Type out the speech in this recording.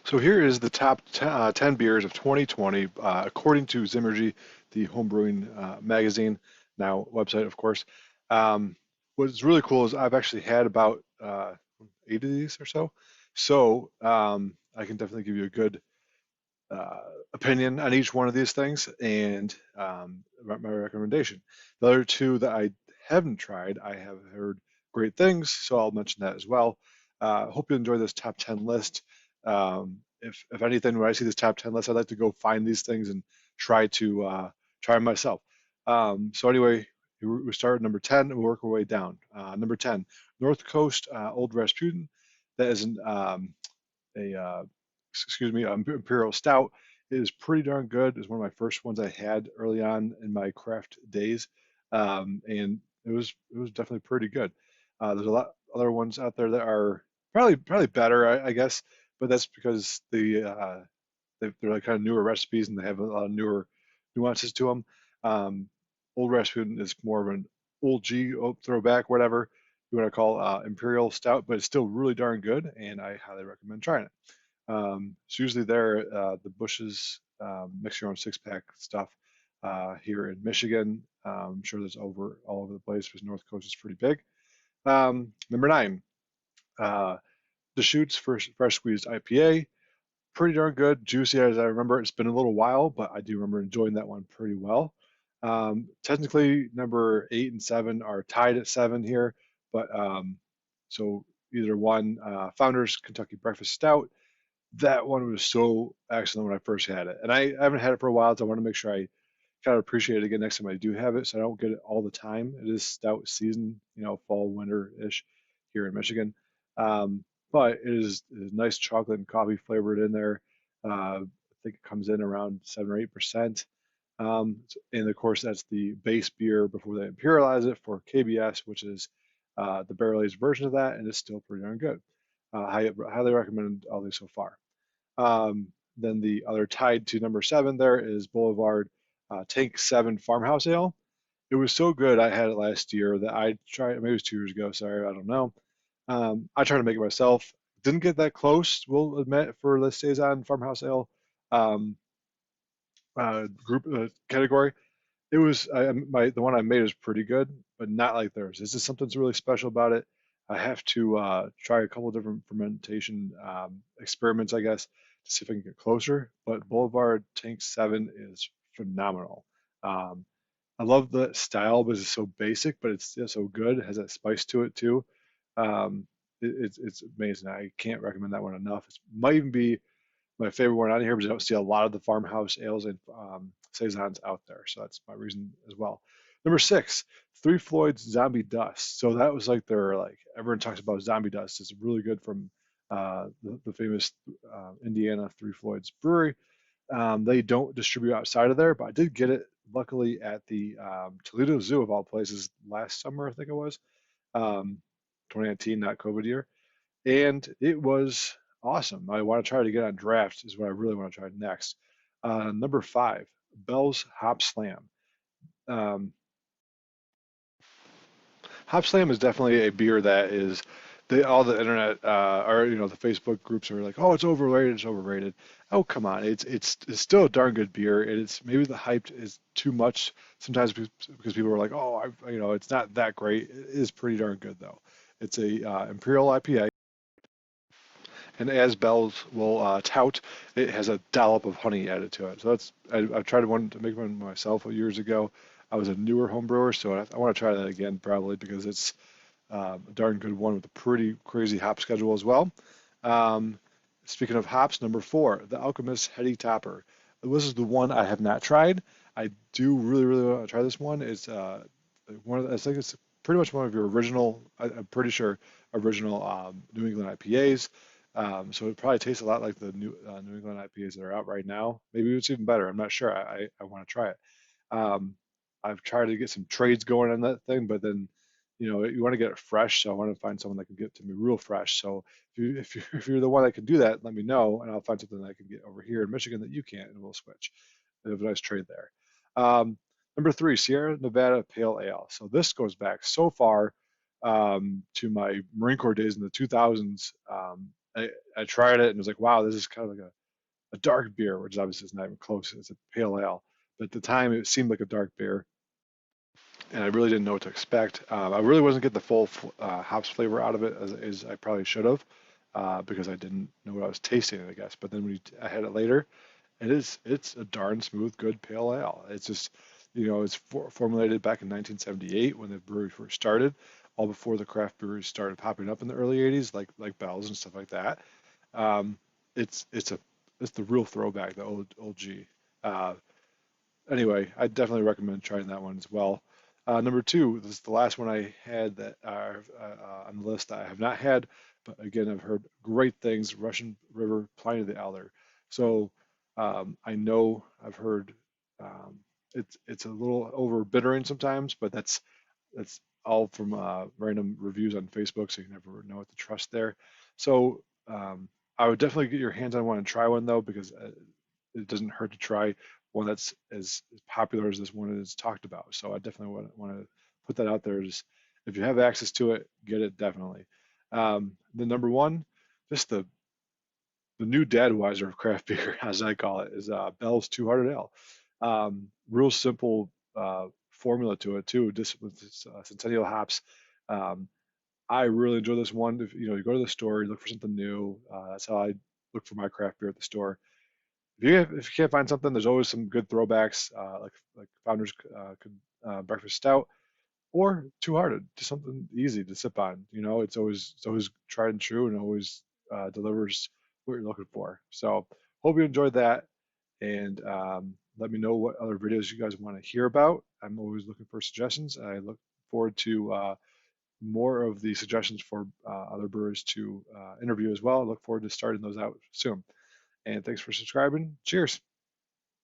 So here is the top 10 beers of 2020, according to Zymurgy, the homebrewing magazine, now website, of course. Um, what's really cool is I've actually had about 8 of these or so. So I can definitely give you a good uh, opinion on each one of these things and my recommendation. The other two that I haven't tried, I have heard great things, so I'll mention that as well. Hope you enjoy this top 10 list. If anything, when I see this top 10 list, I'd like to go find these things and try to try 'em myself. So anyway, we start at number 10 and we work our way down. Number 10, North Coast Old Rasputin. That is a excuse me, Imperial Stout. It is pretty darn good. It's one of my first ones I had early on in my craft days, and it was definitely pretty good. There's a lot other ones out there that are probably better, I guess, but that's because they're like kind of newer recipes and they have a lot of newer nuances to them. Um, Old Rasputin is more of an old G throwback, whatever you want to call Imperial Stout, but it's still really darn good, and I highly recommend trying it. It's usually there, the Bush's mix your own six pack stuff here in Michigan. I'm sure there's all over the place because North Coast is pretty big. Number 9, uh, Deschutes Fresh Squeezed IPA. Pretty darn good, juicy as I remember. It's been a little while, but I do remember enjoying that one pretty well. Technically, number 8 and 7 are tied at 7 here, but so either one, Founders Kentucky Breakfast Stout. That one was so excellent when I first had it, and I haven't had it for a while, so I want to make sure I kind of appreciate it again next time I do have it, so I don't get it all the time. It is stout season, fall, winter-ish here in Michigan. Um, but it is nice chocolate and coffee flavored in there. I think it comes in around 7 or 8%. And of course, that's the base beer before they imperialize it for KBS, which is the barrel aged version of that, and it's still pretty darn good. Highly recommend all these so far. Um, then the other tied to number 7 there is Boulevard Tank 7 Farmhouse Ale. It was so good, I had it last year that I tried, maybe it was 2 years ago, sorry, I don't know. I tried to make it myself. Didn't get that close, we'll admit, for the Saison Farmhouse Ale um, group category. It was the one I made is pretty good, but not like theirs. This is something's really special about it. I have to try a couple different fermentation experiments, I guess, to see if I can get closer. But Boulevard Tank 7 is phenomenal. Um, I love the style because it's so basic, but it's still so good. It has that spice to it too. It's amazing. I can't recommend that one enough. It might even be my favorite one out of here because I don't see a lot of the farmhouse ales and saisons out there. So that's my reason as well. Number 6, Three Floyds Zombie Dust. So that was like their like everyone talks about Zombie Dust. It's really good from the famous Indiana Three Floyds Brewery. They don't distribute outside of there, but I did get it luckily at the Toledo Zoo of all places last summer, I think it was, um, 2019, not COVID year, and it was awesome. I want to try to get on draft is what I really want to try next. Number 5, Bell's Hop Slam. Um, Hop Slam is definitely a beer that is all the internet or the Facebook groups are like, oh, it's overrated, it's overrated. Oh, come on, it's still a darn good beer. It's maybe the hype is too much sometimes because people are like, oh, it's not that great. It is pretty darn good though. It's a Imperial IPA. And as Bell's will tout, it has a dollop of honey added to it. So I tried one to make one myself years ago. I was a newer home brewer, so I want to try that again probably because it's a darn good one with a pretty crazy hop schedule as well. Um, Speaking of hops, number 4, the Alchemist Heady Topper. This is the one I have not tried. I do really, really want to try this one. It's I think it's pretty much one of your original, I'm pretty sure, original New England IPAs. So it probably tastes a lot like the New England IPAs that are out right now. Maybe it's even better. I'm not sure. I want to try it. Um, I've tried to get some trades going on that thing, but then, you want to get it fresh. So I want to find someone that can get it to me real fresh. So if you're the one that can do that, let me know, and I'll find something that I can get over here in Michigan that you can't, and we'll switch. We have a nice trade there. Um, Number 3, Sierra Nevada Pale Ale. So this goes back so far to my Marine Corps days in the 2000s. I tried it and was like, wow, this is kind of like a dark beer, which obviously is not even close. It's a pale ale. But at the time, it seemed like a dark beer, and I really didn't know what to expect. I really wasn't getting the full hops flavor out of it as I probably should have, because I didn't know what I was tasting, I guess. But then I had it later, it's a darn smooth, good pale ale. It's just, it's formulated back in 1978 when the brewery first started, all before the craft breweries started popping up in the early 80s, like Bell's and stuff like that. Um, it's it's the real throwback, the old G. Uh, anyway, I definitely recommend trying that one as well. Number two, this is the last one I had that on the list that I have not had, but again, I've heard great things. Russian River Pliny the Elder. So I know I've heard um, it's a little over bittering sometimes, but that's all from random reviews on Facebook, so you never know what to trust there. So I would definitely get your hands on one and try one though, because it doesn't hurt to try one that's as popular as this one is talked about. So I definitely want to put that out there. Just if you have access to it, get it definitely. The number one, just the new Dadweiser of craft beer, as I call it, is Bell's Two Hearted Ale. Real simple formula to it too, just with its, Centennial hops. Um, I really enjoy this one. If you go to the store, you look for something new. That's how I look for my craft beer at the store. If you can't find something, there's always some good throwbacks, like Founders Breakfast Stout or Two Hearted, just something easy to sip on. It's always tried and true and always delivers what you're looking for. So hope you enjoyed that, and let me know what other videos you guys want to hear about. I'm always looking for suggestions. I look forward to more of the suggestions for other brewers to interview as well. I look forward to starting those out soon. And thanks for subscribing. Cheers.